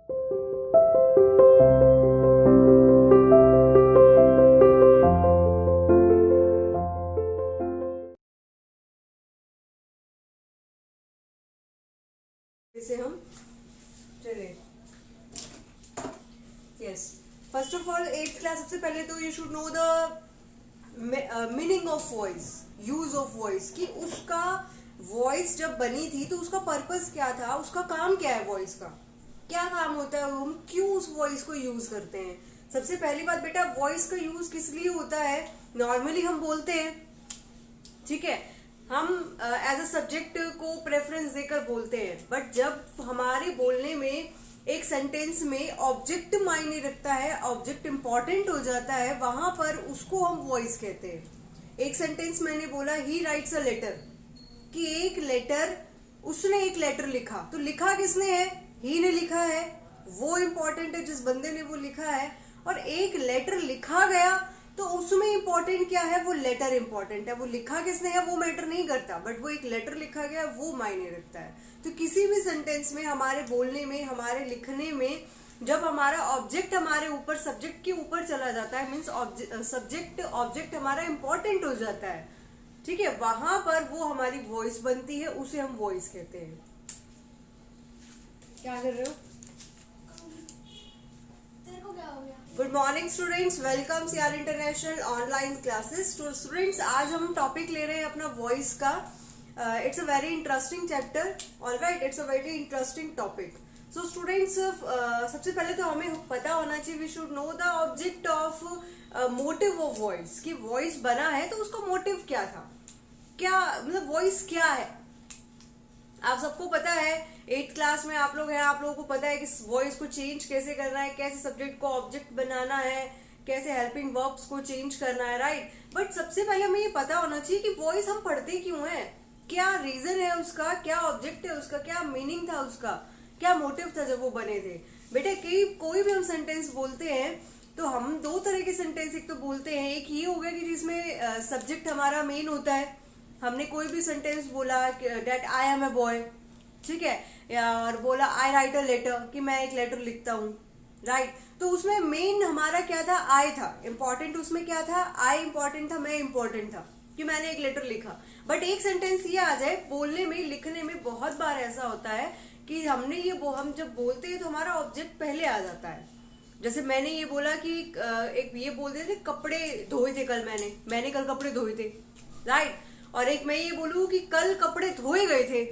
इसे हम चले। Yes, first of all 8th class, सबसे पहले तो you should know the meaning of voice, use of voice, कि उसका वॉइस जब बनी थी तो उसका पर्पस क्या था, उसका काम क्या है, वॉइस का क्या काम होता है, हम क्यों उस वॉइस को यूज करते हैं। सबसे पहली बात बेटा, वॉइस का यूज किस लिए होता है। नॉर्मली हम बोलते हैं, ठीक है, हम एज अ सब्जेक्ट को प्रेफरेंस देकर बोलते हैं, बट जब हमारे बोलने में एक सेंटेंस में ऑब्जेक्ट मायने रखता है, ऑब्जेक्ट इंपॉर्टेंट हो जाता है, वहां पर उसको हम वॉइस कहते हैं। एक सेंटेंस मैंने बोला, ही राइट्स अ लेटर, कि एक लेटर, उसने एक लेटर लिखा, तो लिखा किसने है, ही ने लिखा है, वो इंपॉर्टेंट है, जिस बंदे ने वो लिखा है। और एक लेटर लिखा गया तो उसमें इंपॉर्टेंट क्या है, वो लेटर इंपॉर्टेंट है, वो लिखा किसने है वो मैटर नहीं करता, बट वो एक लेटर लिखा गया वो मायने रखता है। तो किसी भी सेंटेंस में, हमारे बोलने में, हमारे लिखने में, जब हमारा ऑब्जेक्ट हमारे ऊपर, सब्जेक्ट के ऊपर चला जाता है, मीन्स सब्जेक्ट ऑब्जेक्ट हमारा इंपॉर्टेंट हो जाता है, ठीक है, वहां पर वो हमारी वॉइस बनती है, उसे हम वॉइस कहते हैं। क्या कर रहे हो? Good morning students, welcome C R international online classes. तो स्टूडेंट्स, आज हम टॉपिक ले रहे हैं अपना वॉइस का। It's a very interesting chapter, alright, it's a very interesting topic. So students, सबसे पहले तो हमें पता होना चाहिए, we should know the object of motive of voice, कि वॉइस बना है तो उसका मोटिव क्या था, क्या मतलब वॉइस क्या है। आप सबको पता है, 8th क्लास में आप लोग हैं, आप लोगों को पता है कि वॉइस को चेंज कैसे करना है, कैसे सब्जेक्ट को ऑब्जेक्ट बनाना है, कैसे हेल्पिंग वर्ब्स को चेंज करना है, राइट। बट सबसे पहले हमें ये पता होना चाहिए कि वॉइस हम पढ़ते क्यों है, क्या रीजन है उसका, क्या ऑब्जेक्ट है उसका, क्या मीनिंग था उसका, क्या मोटिव था जब वो बने थे। बेटे कोई भी हम सेंटेंस बोलते हैं तो हम दो तरह के सेंटेंस एक तो बोलते हैं, एक ये हो गया कि जिसमें सब्जेक्ट हमारा मेन होता है। हमने कोई भी सेंटेंस बोला, that I am a boy, ठीक है, या और बोला आई राइट अ लेटर, कि मैं एक लेटर लिखता हूँ, राइट। तो उसमें मेन हमारा क्या था, आई था इंपॉर्टेंट, उसमें क्या था, आई इंपॉर्टेंट था, मैं इंपॉर्टेंट था, कि मैंने एक लेटर लिखा। बट एक सेंटेंस ये आ जाए, बोलने में, लिखने में बहुत बार ऐसा होता है कि हमने ये हम जब बोलते हैं तो हमारा ऑब्जेक्ट पहले आ जाता है। जैसे मैंने ये बोला कि एक ये बोल देते थे, कपड़े धोए थे कल, मैंने कल कपड़े धोए थे, राइट। और एक मैं ये बोलूं कि कल कपड़े धोए गए थे,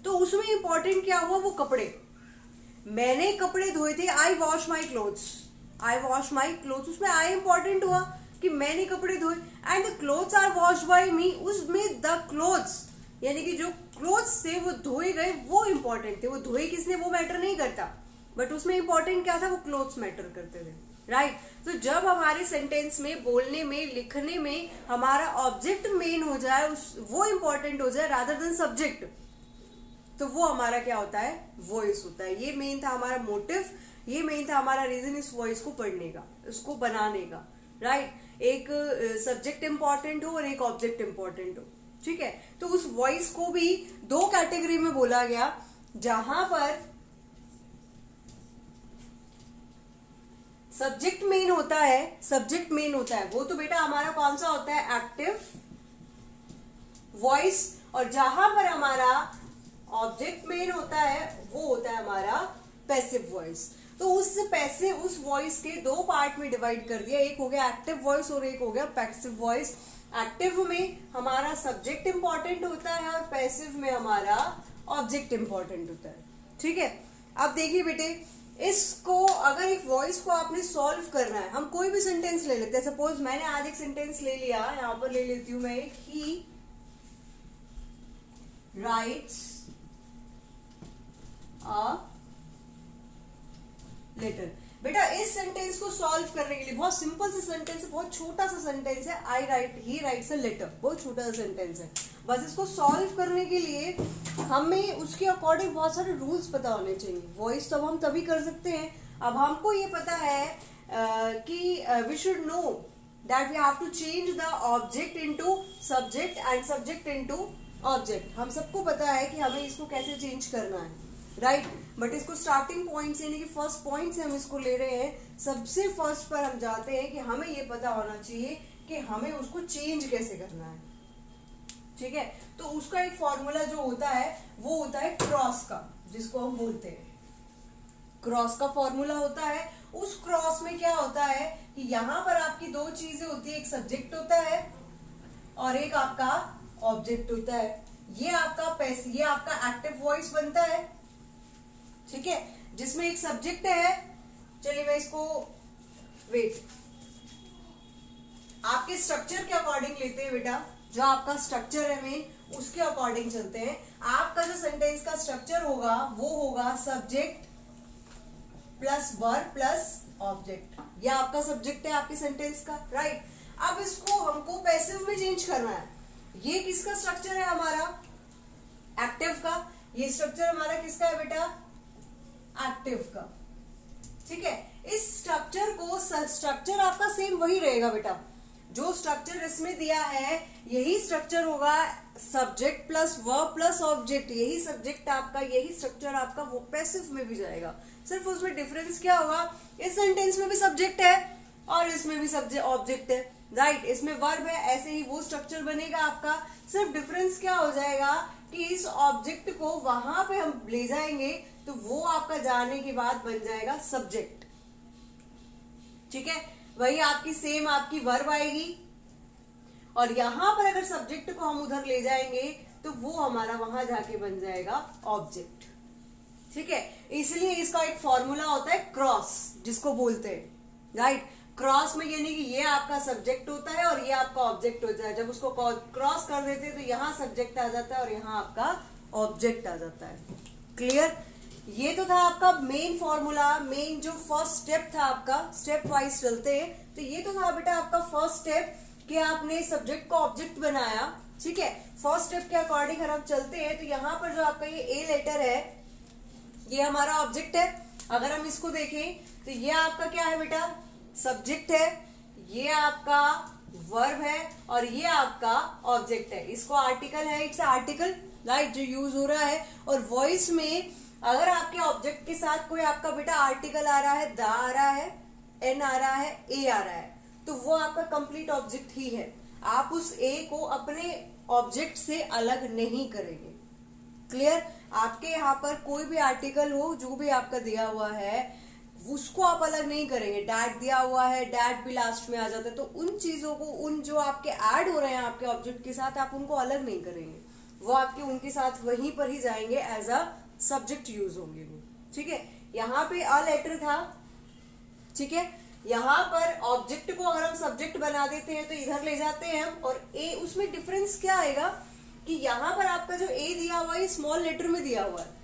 तो उसमें इंपॉर्टेंट क्या हुआ, वो कपड़े, मैंने कपड़े धोए थे, I wash my clothes, I wash my clothes, उसमें आई इंपॉर्टेंट हुआ कि मैंने कपड़े धोए, and the clothes are wash by me, उसमें द क्लोथ्स यानी कि जो क्लोथ्स थे वो धोए गए, वो इंपॉर्टेंट थे, वो धोए किसने वो मैटर नहीं करता, बट उसमें इंपॉर्टेंट क्या था, वो क्लोथ्स मैटर करते थे, राइट। तो जब हमारे सेंटेंस में, बोलने में, लिखने में हमारा ऑब्जेक्ट मेन हो जाए, वो इंपॉर्टेंट हो जाए रादर देन सब्जेक्ट, तो वो हमारा क्या होता है, वॉइस होता है। ये मेन था हमारा मोटिव, ये मेन था हमारा रीजन इस वॉइस को पढ़ने का, इसको बनाने का, राइट। एक सब्जेक्ट इंपॉर्टेंट हो और एक ऑब्जेक्ट इंपॉर्टेंट हो, ठीक है। तो उस वॉइस को भी दो कैटेगरी में बोला गया, जहां पर सब्जेक्ट मेन होता है, सब्जेक्ट मेन होता है, वो तो बेटा हमारा कौन सा होता है, एक्टिव वॉइस, और जहां पर हमारा ऑब्जेक्ट मेन होता है वो होता है हमारा पैसिव वॉइस। तो उस वॉइस के दो पार्ट में डिवाइड कर दिया, एक हो गया एक्टिव वॉइस और एक हो गया पैसिव वॉइस। एक्टिव में हमारा सब्जेक्ट इंपॉर्टेंट होता है और पैसिव में हमारा ऑब्जेक्ट इंपॉर्टेंट होता है, ठीक है। अब देखिए बेटे, इसको अगर एक वॉइस को आपने सॉल्व करना है, हम कोई भी सेंटेंस ले लेते हैं, सपोज मैंने आज एक सेंटेंस ले लिया, यहां पर ले लेती हूं मैं एक, ही राइट्स अ लेटर। बेटा इस सेंटेंस को सॉल्व करने के लिए, बहुत सिंपल सा सेंटेंस है, बहुत छोटा सा सेंटेंस है, ही राइट्स अ लेटर, बहुत छोटा सा सेंटेंस है। बस इसको सॉल्व करने के लिए हमें उसके अकॉर्डिंग बहुत सारे रूल्स पता होने चाहिए। वॉइस तो हम तभी कर सकते हैं, अब हमको ये पता है कि we should know that we have to change the object into subject and subject into object. हम सबको पता है कि हमें इसको कैसे चेंज करना है, राइट। बट इसको स्टार्टिंग पॉइंट से यानी कि फर्स्ट पॉइंट से हम इसको ले रहे हैं। सबसे फर्स्ट पर हम जाते हैं कि हमें ये पता होना चाहिए कि हमें उसको चेंज कैसे करना है, ठीक है। तो उसका एक फॉर्मूला जो होता है वो होता है क्रॉस का, जिसको हम बोलते हैं क्रॉस का फॉर्मूला होता है। उस क्रॉस में क्या होता है कि यहां पर आपकी दो चीजें होती है, एक सब्जेक्ट होता है और एक आपका ऑब्जेक्ट होता है। ये आपका एक्टिव वॉइस बनता है, ठीक है, जिसमें एक सब्जेक्ट है। चलिए मैं इसको वेट आपके स्ट्रक्चर के अकॉर्डिंग लेते हैं बेटा। जो आपका स्ट्रक्चर है मेन उसके अकॉर्डिंग चलते हैं। आपका जो सेंटेंस का स्ट्रक्चर होगा वो होगा subject plus verb plus object. ये आपका सब्जेक्ट है आपके सेंटेंस का, राइट। अब इसको हमको पैसिव में चेंज करना है। ये किसका स्ट्रक्चर है हमारा? एक्टिव का। ये स्ट्रक्चर हमारा किसका है बेटा? एक्टिव का, ठीक है। इस स्ट्रक्चर आपका सेम वही रहेगा बेटा। जो स्ट्रक्चर इसमें दिया है यही स्ट्रक्चर होगा, subject plus verb plus object. यही सब्जेक्ट आपका, यही स्ट्रक्चर आपका वो पैसिव में भी जाएगा। सिर्फ उसमें डिफरेंस क्या होगा, इस सेंटेंस में भी सब्जेक्ट है और इसमें भी सब्जेक्ट ऑब्जेक्ट है, राइट। इसमें वर्ब है, ऐसे ही वो स्ट्रक्चर बनेगा आपका। सिर्फ डिफरेंस क्या हो जाएगा कि इस ऑब्जेक्ट को वहां पे हम ले जाएंगे तो वो आपका जाने के बाद बन जाएगा सब्जेक्ट, ठीक है। वही आपकी सेम आपकी वर्ब आएगी और यहां पर अगर सब्जेक्ट को हम उधर ले जाएंगे तो वो हमारा वहां जाके बन जाएगा ऑब्जेक्ट, ठीक है। इसलिए इसका एक फॉर्मूला होता है क्रॉस, जिसको बोलते हैं, राइट। क्रॉस में यानी कि ये आपका सब्जेक्ट होता है और ये आपका ऑब्जेक्ट होता है। जब उसको क्रॉस कर देते हैं तो यहाँ सब्जेक्ट आ जाता है और यहाँ आपका ऑब्जेक्ट आ जाता है। क्लियर? ये तो था आपका मेन फॉर्मूला, मेन जो फर्स्ट स्टेप था आपका। स्टेप वाइज चलते हैं तो ये तो था बेटा आपका फर्स्ट स्टेप कि आपने सब्जेक्ट को ऑब्जेक्ट बनाया, ठीक है। फर्स्ट स्टेप के अकॉर्डिंग अगर हम चलते हैं तो यहाँ पर जो आपका ये ए लेटर है ये हमारा ऑब्जेक्ट है। अगर हम इसको देखें तो ये आपका क्या है बेटा? सब्जेक्ट है, ये आपका वर्ब है और ये आपका ऑब्जेक्ट है। इसको आर्टिकल है, इट्स आर्टिकल, राइट, जो यूज हो रहा है। और वॉइस में अगर आपके ऑब्जेक्ट के साथ कोई आपका बेटा आर्टिकल आ रहा है, द आ रहा है, एन आ रहा है, ए आ रहा है, तो वो आपका कंप्लीट ऑब्जेक्ट ही है। आप उस ए को अपने ऑब्जेक्ट से अलग नहीं करेंगे। क्लियर? आपके यहाँ पर कोई भी आर्टिकल हो, जो भी आपका दिया हुआ है, उसको आप अलग नहीं करेंगे। डैट दिया हुआ है, डैट भी लास्ट में आ जाता है, तो उन चीजों को, उन जो आपके ऐड हो रहे हैं आपके ऑब्जेक्ट के साथ, आप उनको अलग नहीं करेंगे। वो आपके उनके साथ वहीं पर ही जाएंगे, एज अ सब्जेक्ट यूज होंगे वो, ठीक है। यहाँ पे अ लेटर था, ठीक है। यहाँ पर ऑब्जेक्ट को अगर हम सब्जेक्ट बना देते हैं तो इधर ले जाते हैं हम, और ए, उसमें डिफरेंस क्या आएगा कि यहाँ पर आपका जो ए दिया हुआ है स्मॉल लेटर में दिया हुआ है,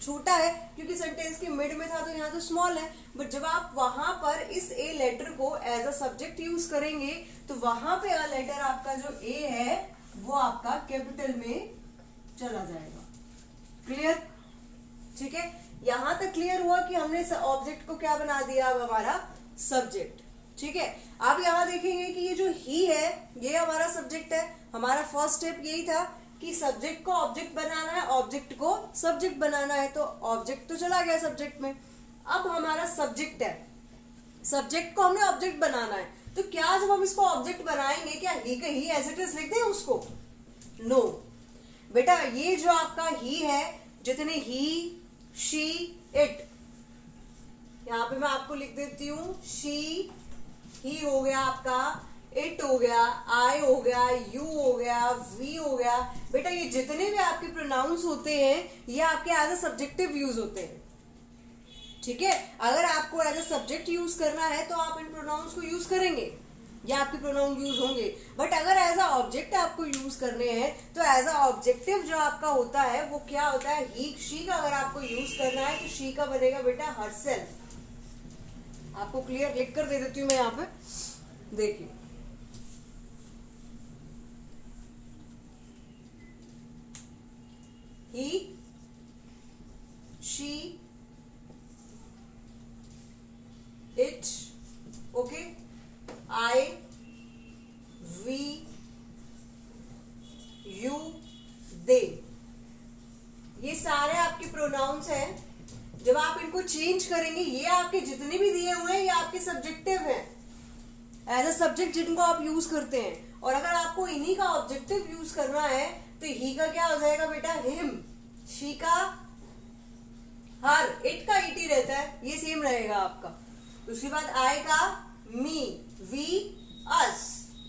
छोटा है क्योंकि सेंटेंस के मिड में था तो यहाँ तो स्मॉल है। बट जब आप वहां पर इस ए लेटर को एज अ सब्जेक्ट यूज करेंगे तो वहां पे अ लेटर आपका जो ए है वो आपका कैपिटल में चला जाएगा। क्लियर? ठीक है, यहां तक क्लियर हुआ कि हमने ऑब्जेक्ट को क्या बना दिया, अब हमारा सब्जेक्ट। ठीक है, अब यहां देखेंगे कि ये जो ही है ये हमारा सब्जेक्ट है। हमारा फर्स्ट स्टेप यही था कि सब्जेक्ट को ऑब्जेक्ट बनाना है, ऑब्जेक्ट को सब्जेक्ट बनाना है, तो ऑब्जेक्ट तो चला गया सब्जेक्ट में। अब हमारा सब्जेक्ट है, सब्जेक्ट को हमने ऑब्जेक्ट बनाना है, तो क्या जब हम इसको ऑब्जेक्ट बनाएंगे क्या ही का ही एज इट इज लिख दें उसको? नो बेटा, ये जो आपका ही है, जितने ही, शी, इट, यहां पे मैं आपको लिख देती हूं, शी, ही हो गया आपका, इट हो गया, आई हो गया, यू हो गया, वी हो गया। बेटा ये जितने भी आपके प्रोनाउंस होते हैं ये आपके एज अ सब्जेक्टिव यूज होते हैं। ठीक है, अगर आपको एज अ सब्जेक्ट यूज करना है तो आप इन प्रोनाउंस को यूज करेंगे या आपके प्रोनाउन यूज होंगे। बट अगर एज अ ऑब्जेक्ट आपको यूज करने हैं तो एज अ ऑब्जेक्टिव जो आपका होता है वो क्या होता है, ही, शी का अगर आपको यूज करना है तो शी का बनेगा बेटा हरसेल्फ। आपको क्लियर लिख कर दे देती हूं मैं यहाँ पे, देखिए, he, she, it, okay, I, we, you, they, ये सारे आपके प्रोनाउंस हैं। जब आप इनको चेंज करेंगे, ये आपके जितने भी दिए हुए हैं ये आपके सब्जेक्टिव हैं, एज अ सब्जेक्ट जिनको आप यूज करते हैं। और अगर आपको इन्हीं का ऑब्जेक्टिव यूज करना है तो ही का क्या हो जाएगा बेटा, हिम, शी का हर, इट का इट ही रहता है, ये सेम रहेगा आपका। उसके बाद आई का मी, वी अस,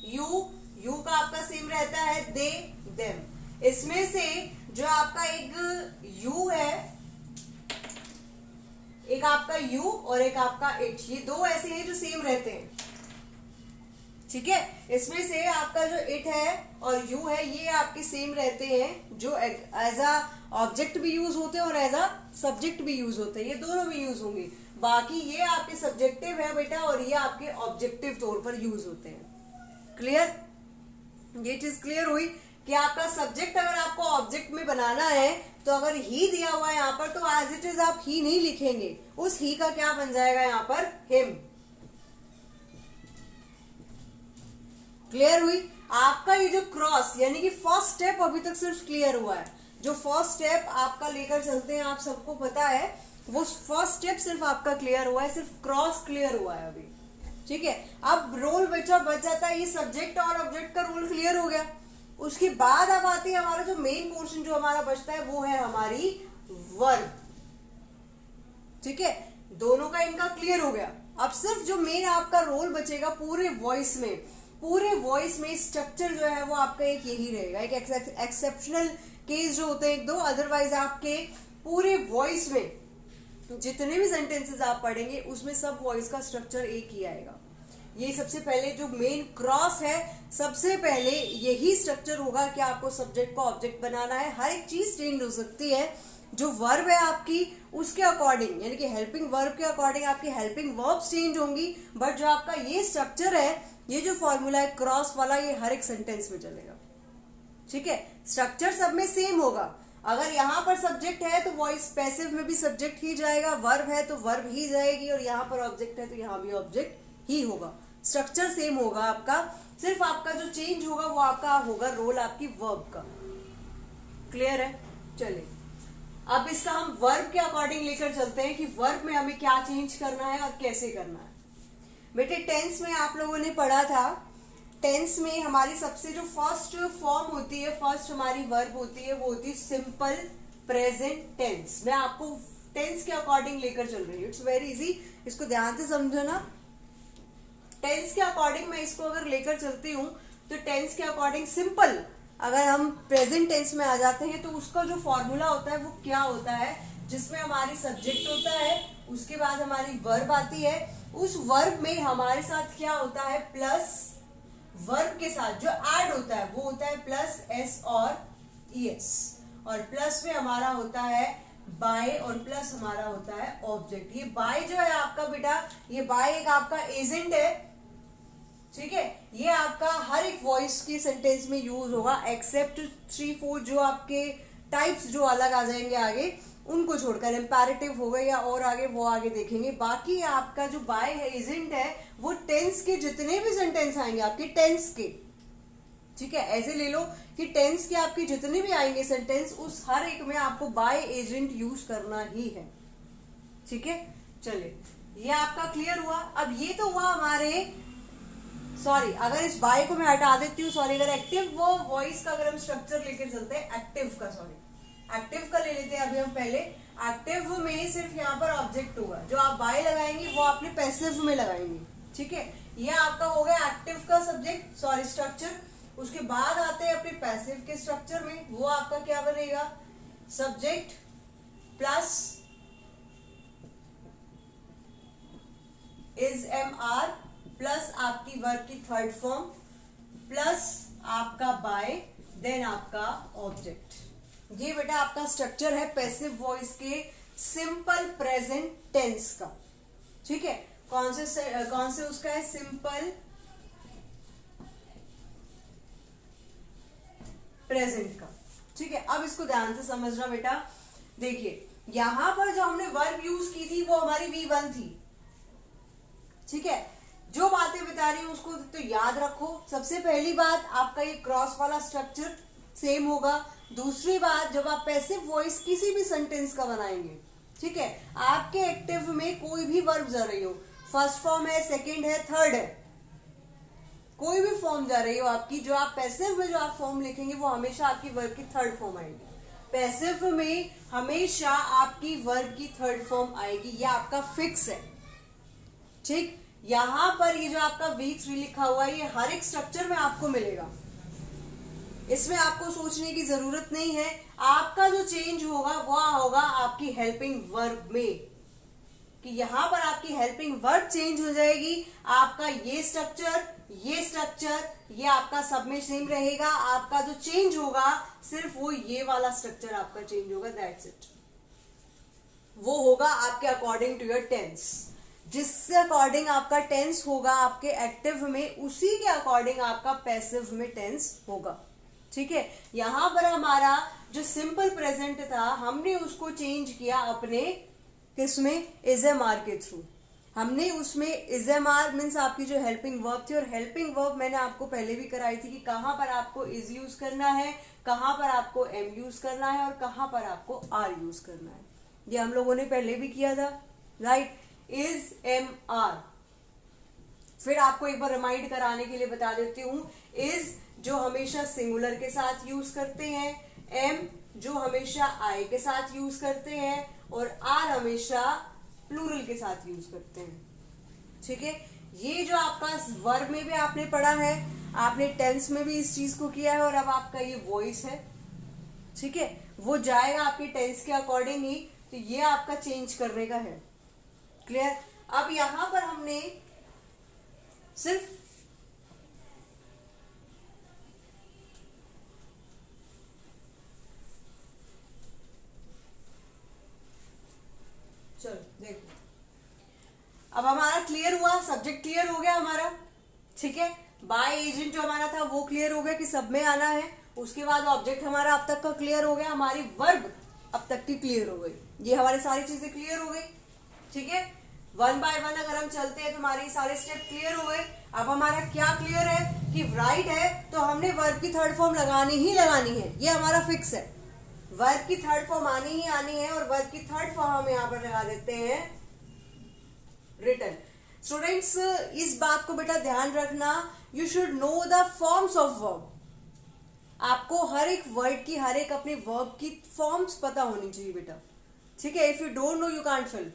यू का आपका सेम रहता है दे देम। इसमें से जो आपका एक यू है, एक आपका यू और एक आपका इट, ये दो ऐसे हैं जो सेम रहते हैं, ठीक है। इसमें से आपका जो इट है और यू है ये आपके सेम रहते हैं, जो एज अ ऑब्जेक्ट भी यूज होते हैं और एज अ सब्जेक्ट भी यूज होते हैं, ये दोनों भी यूज होंगे। बाकी ये आपके सब्जेक्टिव है बेटा और ये आपके ऑब्जेक्टिव तौर पर यूज होते हैं। क्लियर, ये चीज क्लियर हुई कि आपका सब्जेक्ट अगर आपको ऑब्जेक्ट में बनाना है तो अगर ही दिया हुआ है यहाँ पर तो एज इट इज आप ही नहीं लिखेंगे, उस ही का क्या बन जाएगा यहाँ पर, हिम। क्लियर हुई। आपका ये जो क्रॉस यानी कि फर्स्ट स्टेप अभी तक सिर्फ क्लियर हुआ है, जो फर्स्ट स्टेप आपका लेकर चलते हैं आप सबको पता है, वो फर्स्ट स्टेप सिर्फ आपका क्लियर हुआ है, सिर्फ क्रॉस क्लियर हुआ है अभी, ठीक है। अब रोल बच जाता है, ये सब्जेक्ट और ऑब्जेक्ट का रोल क्लियर हो गया। उसके बाद अब आती है हमारा जो मेन पोर्शन जो हमारा बचता है वो है हमारी वर्ब, ठीक है। दोनों का इनका क्लियर हो गया। अब सिर्फ जो मेन आपका रोल बचेगा पूरे वॉइस में, पूरे वॉइस में स्ट्रक्चर जो है वो आपका एक यही रहेगा, एक एक्सेप्शनल केस जो होते हैं एक दो, अदरवाइज आपके पूरे वॉइस में जितने भी सेंटेंसेस आप पढ़ेंगे उसमें सब वॉइस का स्ट्रक्चर एक ही आएगा। ये सबसे पहले जो मेन क्रॉस है, सबसे पहले यही स्ट्रक्चर होगा कि आपको सब्जेक्ट को ऑब्जेक्ट बनाना है। हर एक चीज चेंज हो सकती है, जो वर्ब है आपकी उसके अकॉर्डिंग, यानी कि हेल्पिंग वर्ब के अकॉर्डिंग आपकी हेल्पिंग वर्ब्स चेंज होंगी, बट जो आपका ये स्ट्रक्चर है, ये जो फॉर्मूला है क्रॉस वाला, ये हर एक सेंटेंस में चलेगा, ठीक है। स्ट्रक्चर सब में सेम होगा। अगर यहाँ पर सब्जेक्ट है तो वॉइस पैसिव में भी सब्जेक्ट ही जाएगा, वर्ब है तो वर्ब ही जाएगी, और यहाँ पर ऑब्जेक्ट है तो यहाँ भी ऑब्जेक्ट ही होगा। स्ट्रक्चर सेम होगा आपका, सिर्फ आपका जो चेंज होगा वो आपका होगा रोल आपकी वर्ब का। क्लियर है। चलिए अब इसका हम वर्ब के अकॉर्डिंग लेकर चलते हैं कि वर्ब में हमें क्या चेंज करना है और कैसे करना है। बेटे टेंस में आप लोगों ने पढ़ा था, टेंस में हमारी सबसे जो फर्स्ट फॉर्म होती है, फर्स्ट हमारी वर्ब होती है, वो होती है सिंपल प्रेजेंट टेंस। मैं आपको टेंस के अकॉर्डिंग लेकर चल रही हूँ, इट्स वेरी इजी, इसको ध्यान से समझो ना। टेंस के अकॉर्डिंग मैं इसको अगर लेकर चलती हूँ तो टेंस के अकॉर्डिंग सिंपल, अगर हम प्रेजेंट टेंस में आ जाते हैं तो उसका जो फॉर्मूला होता है वो क्या होता है, जिसमें हमारी सब्जेक्ट होता है, उसके बाद हमारी वर्ब आती है, उस वर्ब में हमारे साथ क्या होता है, प्लस वर्ब के साथ जो ऐड होता है वो होता है प्लस एस और ईएस, और प्लस में हमारा होता है बाय, और प्लस हमारा होता है ऑब्जेक्ट। ये बाय जो है आपका बेटा, ये बाय एक आपका एजेंट है, ठीक है। ये आपका हर एक वॉइस की सेंटेंस में यूज होगा, एक्सेप्ट 3-4 जो आपके टाइप्स जो अलग आ जाएंगे आगे, उनको छोड़कर इंपैरेटिव हो गए या और आगे वो आगे देखेंगे। बाकी आपका जो बाय है, एजेंट है, वो टेंस के जितने भी सेंटेंस आएंगे आपके टेंस के, ठीक है, ऐसे ले लो कि टेंस के आपके जितने भी आएंगे सेंटेंस, उस हर एक में आपको बाय एजेंट यूज करना ही है, ठीक है। चलिए ये आपका क्लियर हुआ। अब ये तो हुआ हमारे, सॉरी अगर इस बाय को मैं हटा देती हूँ, सॉरी, अगर एक्टिव वो वॉइस का अगर हम स्ट्रक्चर लेकर चलते हैं, एक्टिव का, सॉरी एक्टिव का ले लेते हैं अभी हम पहले। एक्टिव में सिर्फ यहाँ पर ऑब्जेक्ट होगा, जो आप बाय लगाएंगे वो आपने पैसिव में लगाएंगे, ठीक है। ये आपका हो गया एक्टिव का सब्जेक्ट, सॉरी स्ट्रक्चर। उसके बाद आते हैं अपने पैसिव के स्ट्रक्चर में, वो आपका क्या बनेगा, subject plus is am are plus आपकी वर्ब की थर्ड फॉर्म प्लस आपका बाय, देन आपका ऑब्जेक्ट। ये बेटा आपका स्ट्रक्चर है पैसिव वॉइस के सिंपल प्रेजेंट टेंस का, ठीक है। कौन से उसका है, सिंपल प्रेजेंट का, ठीक है। अब इसको ध्यान से समझना बेटा। देखिए यहां पर जो हमने वर्ब यूज की थी वो हमारी V1 थी, ठीक है। जो बातें बता रही हूं उसको तो याद रखो। सबसे पहली बात, आपका ये क्रॉस वाला स्ट्रक्चर सेम होगा। दूसरी बात, जब आप पैसिव वॉइस किसी भी सेंटेंस का बनाएंगे, ठीक है, आपके एक्टिव में कोई भी वर्ब जा रही हो, फर्स्ट फॉर्म है, सेकंड है, थर्ड है, कोई भी फॉर्म जा रही हो आपकी, जो आप पैसिव में जो आप फॉर्म लिखेंगे वो हमेशा आपकी वर्ब की थर्ड फॉर्म आएगी। पैसिव में हमेशा आपकी वर्ब की थर्ड फॉर्म आएगी, ये आपका फिक्स है। ठीक, यहां पर ये जो आपका वीक 3 लिखा हुआ है, ये हर एक स्ट्रक्चर में आपको मिलेगा, इसमें आपको सोचने की जरूरत नहीं है। आपका जो चेंज होगा वह होगा आपकी हेल्पिंग वर्ब में, कि यहां पर आपकी हेल्पिंग वर्ब चेंज हो जाएगी। आपका ये स्ट्रक्चर, ये आपका सब में सेम रहेगा। आपका जो चेंज होगा सिर्फ वो ये वाला स्ट्रक्चर आपका चेंज होगा, दैट्स इट। वो होगा आपके अकॉर्डिंग टू योर टेंस, जिससे अकॉर्डिंग आपका टेंस होगा आपके एक्टिव में, उसी के अकॉर्डिंग आपका पैसिव में टेंस होगा। ठीक है, यहां पर हमारा जो सिंपल प्रेजेंट था हमने उसको चेंज किया अपने किसमें, इज़एमआर के थ्रू। हमने उसमें इज़एमआर मीन्स आपकी जो हेल्पिंग वर्ब थी, और हेल्पिंग वर्ब मैंने आपको पहले भी कराई थी कि कहां पर आपको इज यूज करना है, कहां पर आपको एम यूज करना है, और कहां पर आपको आर यूज करना है। ये हम लोगों ने पहले भी किया था, राइट, इज एम आर। फिर आपको एक बार रिमाइंड कराने के लिए बता देती हूं, इज जो हमेशा सिंगुलर के साथ यूज करते हैं, एम जो हमेशा आई के साथ यूज करते हैं, और आर हमेशा प्लूरल के साथ यूज करते हैं। ठीक है, ये जो आपका वर्ब में भी आपने पढ़ा है, आपने टेंस में भी इस चीज को किया है, और अब आपका ये वॉइस है, ठीक है, वो जाएगा आपके टेंस के अकॉर्डिंग ही, तो ये आपका चेंज करने का है। क्लियर। अब यहां पर हमने सिर्फ चलो देखो, अब हमारा क्लियर हुआ, सब्जेक्ट क्लियर हो गया हमारा, ठीक है, बाय एजेंट जो हमारा था वो क्लियर हो गया कि सब में आना है। उसके बाद ऑब्जेक्ट हमारा अब तक का क्लियर हो गया, हमारी वर्ब अब तक की क्लियर हो गई, ये हमारी सारी चीजें क्लियर हो गई। ठीक है, वन बाय वन अगर हम चलते हैं तो हमारे सारे स्टेप क्लियर हो गए। अब हमारा क्या क्लियर है कि राइट है तो हमने वर्ब की थर्ड फॉर्म लगानी ही लगानी है, ये हमारा फिक्स है। वर्ब की थर्ड फॉर्म आनी ही आनी है, और वर्ब की थर्ड फॉर्म हम यहां पर लगा देते हैं रिटन। स्टूडेंट्स इस बात को बेटा ध्यान रखना, you should know the forms of verb. आपको हर एक वर्ड की, हर एक अपने वर्ब की फॉर्म्स पता होनी चाहिए बेटा। ठीक है, if you don't know you can't fill.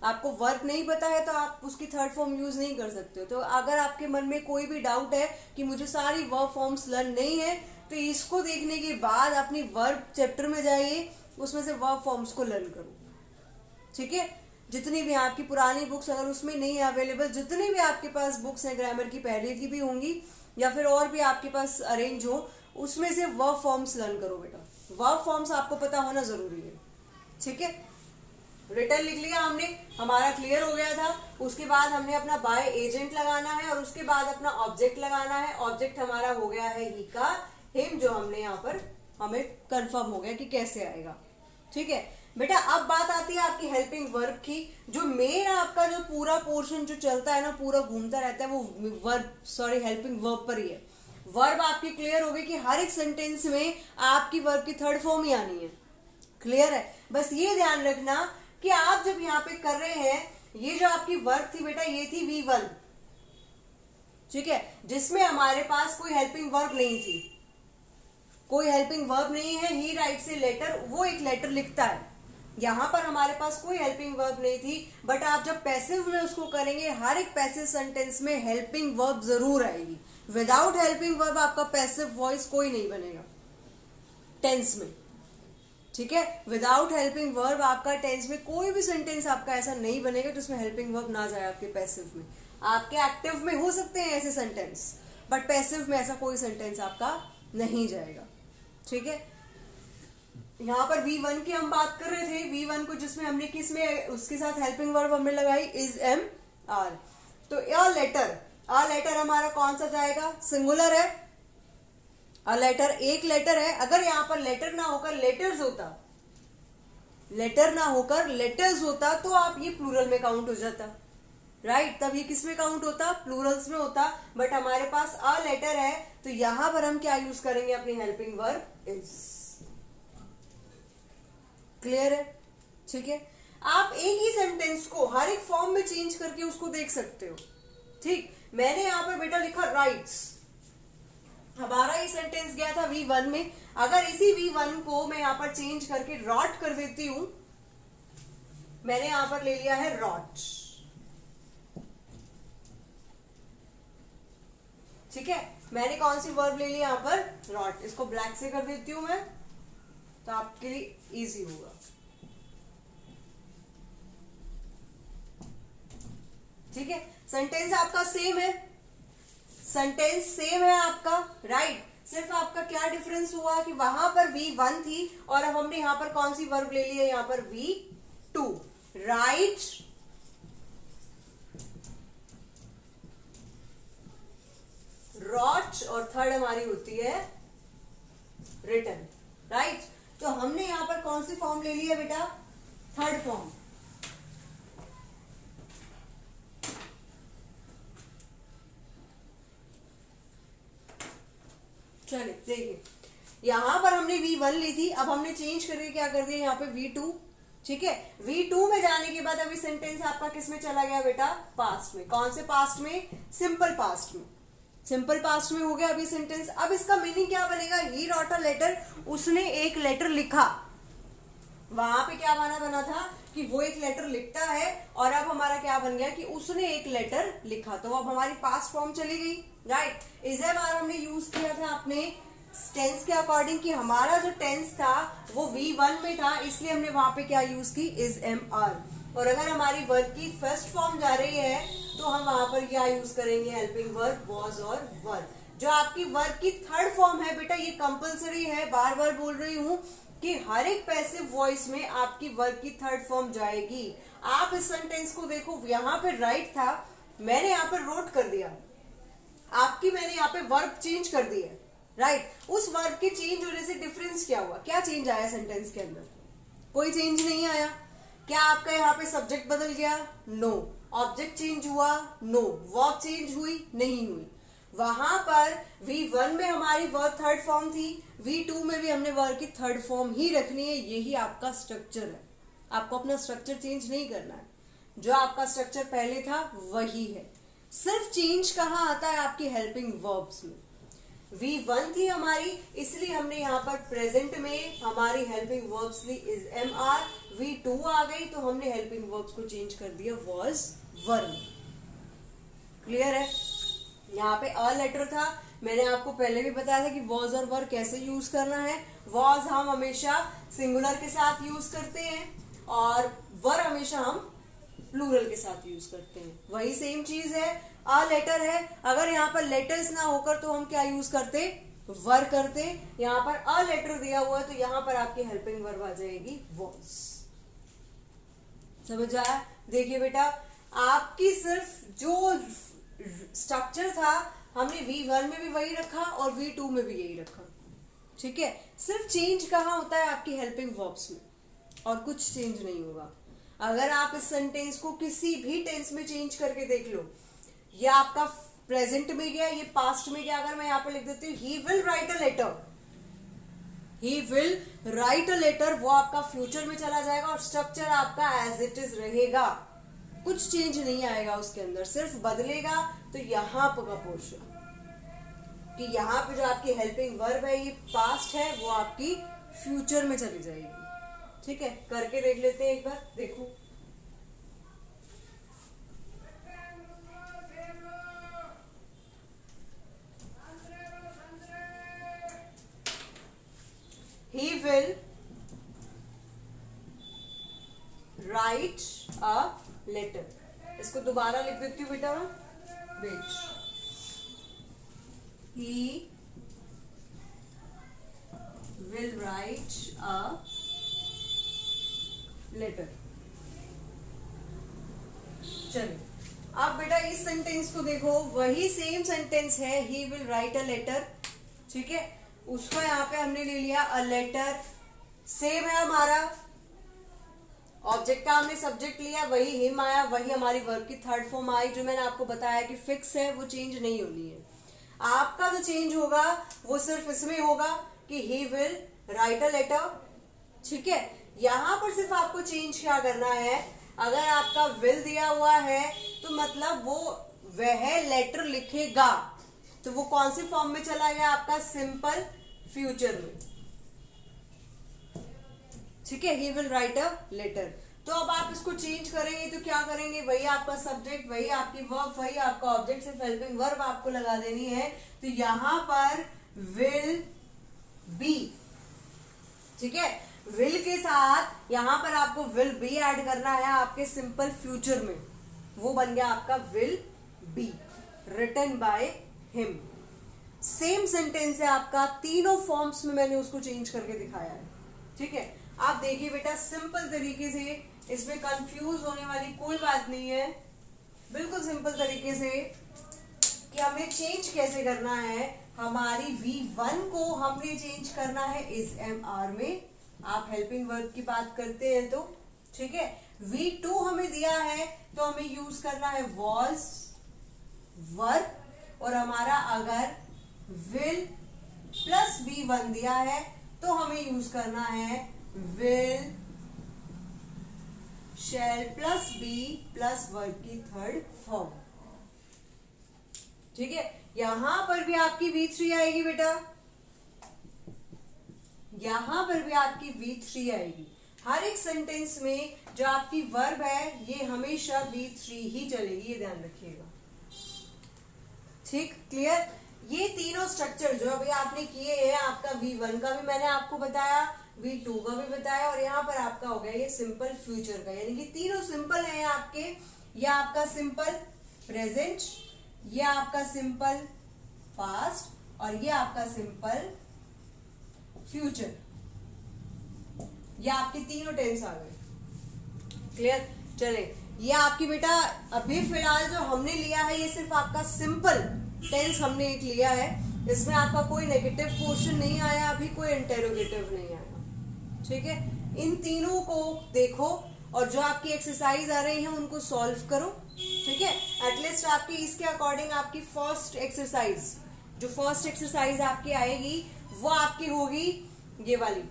आपको वर्ब नहीं पता है तो आप उसकी थर्ड फॉर्म यूज नहीं कर सकते हो। तो अगर आपके मन में कोई भी डाउट है कि मुझे सारी वर्ब फॉर्म्स लर्न नहीं है, तो इसको देखने के बाद अपनी वर्ब चैप्टर में जाइए, उसमें से वर्ब फॉर्म्स को लर्न करो। ठीक है, जितनी भी आपकी पुरानी बुक्स अगर उसमें नहीं है अवेलेबल, जितनी भी आपके पास बुक्स हैं ग्रामर की पहले की भी होंगी या फिर और भी आपके पास अरेंज हो, उसमें से वर्ब फॉर्म्स लर्न करो बेटा। वर्ब फॉर्म्स आपको पता होना जरूरी है। ठीक है, रिटर्न लिख लिया हमने, हमारा क्लियर हो गया था। उसके बाद हमने अपना बाय एजेंट लगाना है, और उसके बाद अपना ऑब्जेक्ट लगाना है। ऑब्जेक्ट हमारा हो गया है ही का हिम, जो हमने यहाँ पर हमें कंफर्म हो गया कि कैसे आएगा। ठीक है बेटा, अब बात आती है आपकी हेल्पिंग वर्ब की। जो मेन आपका जो पूरा पोर्शन जो चलता है ना, पूरा घूमता रहता है, वो वर्ब हेल्पिंग वर्ब पर ही है। वर्ब आपकी क्लियर हो गई कि हर एक सेंटेंस में आपकी वर्ब की थर्ड फॉर्म ही आनी है। क्लियर है, बस ये ध्यान रखना कि आप जब यहाँ पे कर रहे हैं, ये जो आपकी वर्ब थी बेटा, ये थी V1, ठीक है, जिसमें हमारे पास कोई हेल्पिंग वर्ब नहीं थी, कोई हेल्पिंग वर्ब नहीं है। ही राइट्स ए लेटर, वो एक लेटर लिखता है। यहां पर हमारे पास कोई हेल्पिंग वर्ब नहीं थी, बट आप जब पैसिव में उसको करेंगे, हर एक पैसिव सेंटेंस में हेल्पिंग वर्ब जरूर आएगी। विदाउट हेल्पिंग वर्ब आपका पैसिव वॉइस कोई नहीं बनेगा टेंस में। ठीक है, विदाउट हेल्पिंग वर्ब आपका टेंस में कोई भी सेंटेंस आपका ऐसा नहीं बनेगा जिसमें हेल्पिंग वर्ब ना जाए आपके पैसिव में। आपके एक्टिव में हो सकते हैं ऐसे सेंटेंस, बट पैसिव में ऐसा कोई सेंटेंस आपका नहीं जाएगा। ठीक है, यहाँ पर V1 की हम बात कर रहे थे, V1 को जिसमें हमने किस में उसके साथ हेल्पिंग वर्ब हमने लगाई इज एम आर। तो अ लेटर हमारा कौन सा जाएगा, सिंगुलर है। अ लेटर एक लेटर है। अगर यहाँ पर लेटर ना होकर लेटर्स होता, तो आप ये प्लूरल में काउंट हो जाता, राइट। तब ये किस में काउंट होता, प्लूरल्स में होता। बट हमारे पास अ लेटर है, तो यहां पर हम क्या यूज करेंगे, अपनी हेल्पिंग वर्ब इज। क्लियर है, ठीक है। आप एक ही सेंटेंस को हर एक फॉर्म में चेंज करके उसको देख सकते हो। ठीक, मैंने यहां पर बेटा लिखा राइट्स, हमारा ये सेंटेंस गया था V1 में। अगर इसी V1 को मैं यहां पर चेंज करके रॉट कर देती हूं, मैंने यहां पर ले लिया है रॉट। ठीक है, मैंने कौन सी वर्ब ले ली यहां पर? रॉट। इसको ब्लैक से कर देती हूं मैं, तो आपके लिए इजी होगा। ठीक है, सेंटेंस आपका सेम है, सेंटेंस सेम है आपका, राइट। सिर्फ आपका क्या डिफरेंस हुआ कि वहां पर V1 थी और अब हमने यहां पर कौन सी वर्ब ले ली है? यहां पर V2, राइट। रॉट, और थर्ड हमारी होती है रिटन, राइट। तो हमने यहां पर कौन सी फॉर्म ले ली है बेटा? Third form. चलिए देखिए, यहां पर हमने V1 ली थी, अब हमने चेंज करके क्या कर दिया यहाँ पे V2। ठीक है, V2 में जाने के बाद अभी सेंटेंस आपका किस में चला गया बेटा? पास्ट में। कौन से पास्ट में? सिंपल पास्ट में। सिंपल पास्ट में हो गया अभी सेंटेंस। अब इसका मीनिंग क्या बनेगा? ही रॉट अ लेटर, उसने एक लेटर लिखा। वहां पे क्या बना था कि वो एक लेटर लिखता है, और अब हमारा क्या बन गया कि उसने एक लेटर लिखा। तो अब हमारी पास्ट फॉर्म चली गई, राइट। इज एम आर हमने यूज किया था अपने टेंस के अकॉर्डिंग, कि हमारा जो टेंस था वो V1 में था, इसलिए हमने वहां पे क्या यूज की? Is am are. और अगर हमारी वर्ब की फर्स्ट फॉर्म जा रही है तो हम वहां पर क्या यूज करेंगे? हेल्पिंग वर्ब, वॉज और वर। जो आपकी वर्ब की थर्ड फॉर्म है बेटा, ये कंपलसरी है, बार बार बोल रही हूं कि हर एक पैसिव वॉइस में आपकी वर्ब की थर्ड फॉर्म जाएगी। आप इस सेंटेंस को देखो, यहाँ पे राइट था, मैंने यहाँ पर रोट कर दिया, आपकी मैंने यहाँ पे वर्ब चेंज कर दी है, राइट। उस वर्ब के चेंज होने से डिफरेंस क्या हुआ? क्या चेंज आया सेंटेंस के अंदर? कोई चेंज नहीं आया। क्या आपका यहाँ पे सब्जेक्ट बदल गया? नो। ऑब्जेक्ट चेंज हुआ? नो। वर्ब चेंज हुई? नहीं हुई। वहां पर V1 में हमारी वर्ब थर्ड फॉर्म थी, V2 में भी हमने वर्ब की थर्ड फॉर्म ही रखनी है। यही आपका स्ट्रक्चर है, आपको अपना स्ट्रक्चर चेंज नहीं करना है। जो आपका स्ट्रक्चर पहले था वही है, सिर्फ चेंज कहाँ आता है? आपकी हेल्पिंग वर्ब्स में। V1 थी हमारी, इसलिए हमने यहाँ पर प्रेजेंट में हमारी हेल्पिंग वर्ब्स ली इज एम आर। V2 आ गई तो हमने हेल्पिंग वर्ब्स को चेंज कर दिया वॉज वर में। क्लियर है? यहाँ पे अ लेटर था, मैंने आपको पहले भी बताया था कि वॉज और वर कैसे यूज करना है। वॉज हम हमेशा सिंगुलर के साथ यूज करते हैं और वर हमेशा हम प्लूरल के साथ यूज करते हैं। वही सेम चीज है, अ लेटर है, अगर यहाँ पर लेटर्स ना होकर तो हम क्या यूज करते? वर करते। यहाँ पर अ लेटर दिया हुआ है तो यहाँ पर आपकी हेल्पिंग वर्ब आ जाएगी वॉज। समझ आया? देखिए बेटा, आपकी सिर्फ जो स्ट्रक्चर था हमने V1 में भी वही रखा और V2 में भी यही रखा। ठीक है, सिर्फ चेंज कहाँ होता है? आपकी हेल्पिंग वर्ब्स में, और कुछ चेंज नहीं होगा। अगर आप इस सेंटेंस को किसी भी टेंस में चेंज करके देख लो, ये आपका प्रेजेंट में गया, ये पास्ट में गया। अगर मैं यहाँ पे लिख देती हूँ he will write a letter, he will write a letter, वो आपका फ्यूचर में चला जाएगा और स्ट्रक्चर आपका एज इट इज रहेगा, कुछ चेंज नहीं आएगा उसके अंदर। सिर्फ बदलेगा तो यहाँ पर का पोर्शन, कि यहाँ पे जो आपकी हेल्पिंग वर्ब है ये पास्ट है, वो आपकी फ्यूचर में चली जाएगी। ठीक है, करके देख लेते हैं एक बार, देखो। He will write a letter. इसको दोबारा लिख देती हूँ बेटा मैं, which he will write a letter. चलिए, अब बेटा इस सेंटेंस को देखो, वही सेम सेंटेंस है, he will write a letter। ठीक है, उसको यहाँ पे हमने ले लिया अ लेटर, सेम है हमारा। ऑब्जेक्ट का हमने सब्जेक्ट लिया, वही हिम आया, वही हमारी वर्ब की थर्ड फॉर्म आई, जो मैंने आपको बताया कि फिक्स है, वो चेंज नहीं होनी है। आपका जो चेंज होगा वो सिर्फ इसमें होगा कि he will write a letter. ठीक है, यहाँ पर सिर्फ आपको चेंज क्या करना है, अगर आपका विल दिया हुआ है तो मतलब वह लेटर लिखेगा, तो वो कौन सी फॉर्म में चला गया, आपका सिंपल फ्यूचर में। ठीक है, he will write a letter. तो अब आप इसको चेंज करेंगे तो क्या करेंगे, वही आपका सब्जेक्ट, वही आपकी वर्ब, वही आपका ऑब्जेक्ट, सिर्फ हेल्पिंग वर्ब आपको लगा देनी है। तो यहां पर विल बी, ठीक है, विल के साथ यहां पर आपको विल बी ऐड करना है आपके सिंपल फ्यूचर में, वो बन गया आपका will be written by him. Same sentence है आपका, तीनों फॉर्म्स में मैंने उसको चेंज करके दिखाया है। ठीक है, आप देखिए बेटा, सिंपल तरीके से, इसमें कंफ्यूज होने वाली कोई बात नहीं है, बिल्कुल सिंपल तरीके से कि हमें चेंज कैसे करना है। हमारी V1 को हमने चेंज करना है इस MR में, आप हेल्पिंग वर्ब की बात करते हैं तो, ठीक है। V2 हमें दिया है तो हमें यूज करना है was वर्ब, और हमारा अगर will प्लस V1 दिया है तो हमें यूज करना है will shall plus be plus verb की थर्ड फॉर्म। ठीक है, यहां पर भी आपकी V3 आएगी बेटा, यहां पर भी आपकी V3 आएगी। हर एक सेंटेंस में जो आपकी वर्ब है ये हमेशा V3 ही चलेगी, ये ध्यान रखिएगा। ठीक, क्लियर। ये तीनों स्ट्रक्चर जो अभी आपने किए हैं, आपका V1 का भी मैंने आपको बताया, V2 का भी बताया, और यहाँ पर आपका हो गया ये सिंपल फ्यूचर का, यानी कि तीनों सिंपल हैं आपके। ये आपका सिंपल प्रेजेंट, ये आपका सिंपल पास्ट, और ये आपका सिंपल फ्यूचर। ये आपके तीनों टेंस आ गए। क्लियर, चले। ये आपकी बेटा अभी फिलहाल जो हमने लिया है ये सिर्फ आपका सिंपल टेंस हमने एक लिया है, इसमें आपका कोई नेगेटिव पोर्शन नहीं आया, अभी कोई इंटेरोगेटिव नहीं आया। ठीक है, इन तीनों को देखो और जो आपकी एक्सरसाइज आ रही है उनको सॉल्व करो। ठीक है, एटलीस्ट आपकी इसके अकॉर्डिंग आपकी फर्स्ट एक्सरसाइज, जो फर्स्ट एक्सरसाइज आपकी आएगी वो आपकी होगी ये वाली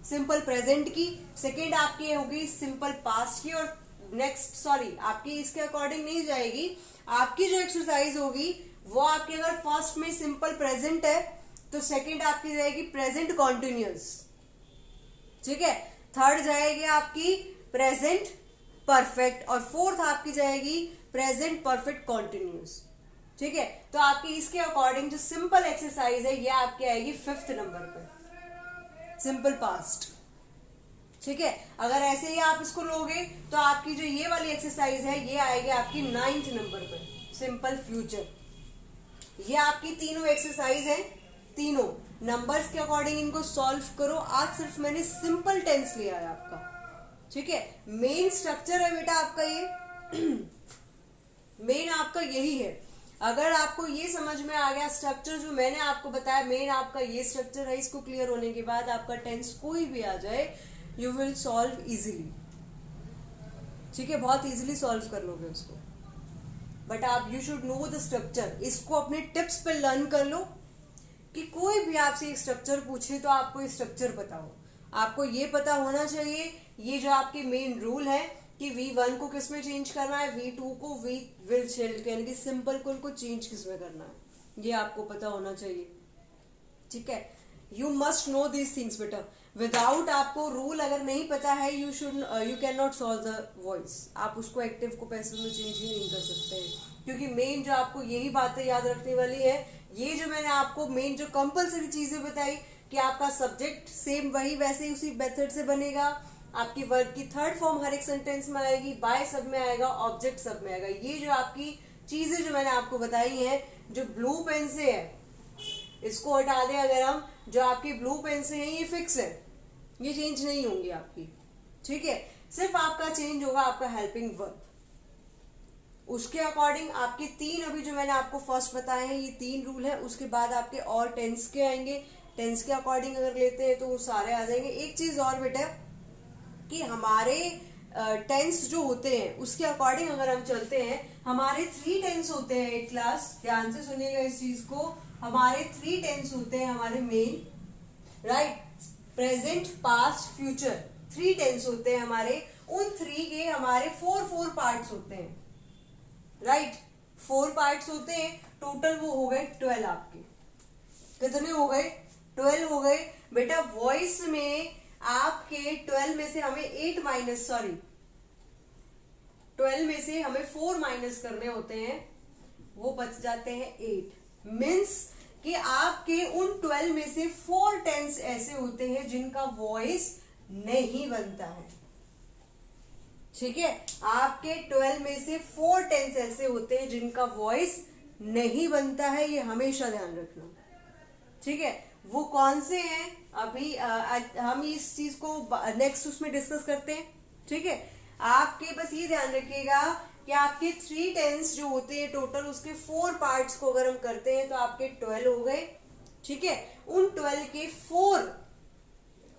सिंपल प्रेजेंट की, सेकेंड आपकी होगी सिंपल पास्ट की, और नेक्स्ट आपकी इसके अकॉर्डिंग नहीं जाएगी। आपकी जो एक्सरसाइज होगी वो आपकी अगर फर्स्ट में सिंपल प्रेजेंट है तो सेकेंड आपकी जाएगी प्रेजेंट कॉन्टिन्यूअस। ठीक है, थर्ड जाएगी आपकी प्रेजेंट परफेक्ट, और फोर्थ आपकी जाएगी प्रेजेंट परफेक्ट कॉन्टिन्यूअस। ठीक है, तो आपकी इसके अकॉर्डिंग जो सिंपल एक्सरसाइज है ये आपकी आएगी 5th नंबर पे, सिंपल पास्ट। ठीक है, अगर ऐसे ही आप इसको लोगे तो आपकी जो ये वाली एक्सरसाइज है ये आएगी आपकी 9th नंबर पे, सिंपल फ्यूचर। ये आपकी तीनों एक्सरसाइज है, तीनों नंबर्स के अकॉर्डिंग इनको सॉल्व करो। आज सिर्फ मैंने सिंपल टेंस लिया है आपका। ठीक है, मेन स्ट्रक्चर है बेटा आपका ये मेन आपका यही है। अगर आपको ये समझ में आ गया स्ट्रक्चर जो मैंने आपको बताया, मेन आपका ये स्ट्रक्चर है, इसको क्लियर होने के बाद आपका टेंस कोई भी आ जाए यू विल सॉल्व इजीली। ठीक है, बहुत इजीली सॉल्व कर लोगे उसको, बट आप you should know the structure. इसको अपने टिप्स पे लर्न कर लो कि कोई भी आपसे एक स्ट्रक्चर पूछे तो आपको ये स्ट्रक्चर बताओ। आपको ये पता होना चाहिए ये जो आपके मेन रूल है कि V1 को किस में चेंज करना है, V2 को विल शेल यानी कि सिंपल को उनको चेंज किस में करना है, ये आपको पता होना चाहिए। ठीक है, you must know these things बेटा। विदाउट आपको रूल अगर नहीं पता है you can not solve the voice. आप उसको एक्टिव को पैसिव में चेंज ही नहीं कर सकते हैं, क्योंकि मेन जो आपको यही बातें याद रखने वाली है, ये जो मैंने आपको मेन जो कंपलसरी चीजें बताई कि आपका सब्जेक्ट सेम वही वैसे उसी मेथड से बनेगा, आपकी वर्ब की थर्ड फॉर्म हर एक सेंटेंस में आएगी, बाय सब में आएगा, ऑब्जेक्ट सब में आएगा। ये जो आपकी चीजें जो मैंने आपको बताई हैं, जो ब्लू पेन से है इसको हटा दें अगर हम, जो आपकी ब्लू पेन से है ये फिक्स है, ये चेंज नहीं होंगी आपकी। ठीक है, सिर्फ आपका चेंज होगा आपका हेल्पिंग वर्ब। उसके अकॉर्डिंग आपके तीन अभी जो मैंने आपको फर्स्ट बताए हैं ये 3 रूल है, उसके बाद आपके और टेंस के आएंगे। टेंस के अकॉर्डिंग अगर लेते हैं तो वो सारे आ जाएंगे। एक चीज और बेटा कि हमारे टेंस जो होते हैं उसके अकॉर्डिंग अगर हम चलते हैं, हमारे 3 टेंस होते हैं। एक क्लास ध्यान से सुनिएगा इस चीज को, हमारे 3 टेंस होते हैं हमारे main, right, present past future, 3 tense होते हैं हमारे, उन 3 के हमारे 4 पार्ट्स होते हैं, राइट 4 पार्ट्स होते हैं, टोटल वो हो गए 12 आपके। कितने हो गए? 12 हो गए बेटा। वॉइस में आपके 12 में से हमें 12 में से हमें 4 माइनस करने होते हैं, वो बच जाते हैं 8। मीन्स कि आपके उन 12 में से 4 टेंस ऐसे होते हैं जिनका वॉइस नहीं बनता है। ठीक है, आपके 12 में से 4 टेंस ऐसे होते हैं जिनका वॉइस नहीं बनता है, ये हमेशा ध्यान रखना। ठीक है, वो कौन से हैं अभी हम इस चीज को नेक्स्ट उसमें डिस्कस करते हैं। ठीक है, आपके बस ये ध्यान रखिएगा कि आपके 3 टेंस जो होते हैं टोटल, उसके 4 पार्ट्स को अगर हम करते हैं तो आपके 12 हो गए। ठीक है, उन 12 के 4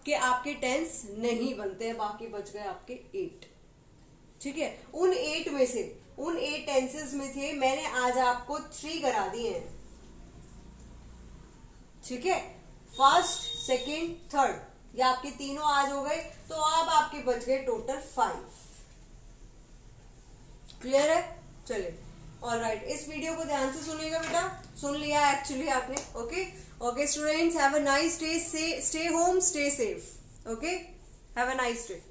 के आपके टेंस नहीं बनते हैं, बाकी बच गए आपके 8। ठीक है, उन 8 टेंसेस में थे, मैंने आज आपको 3 करा दिए हैं। ठीक है, फर्स्ट, सेकंड, थर्ड, ये आपके तीनों आज हो गए, तो अब आपके बच गए टोटल 5। क्लियर है? चलिए, ऑलराइट, इस वीडियो को ध्यान से सुनिएगा बेटा। सुन लिया एक्चुअली आपने। Okay students, have a nice day, stay home, stay safe. Okay, have a nice day.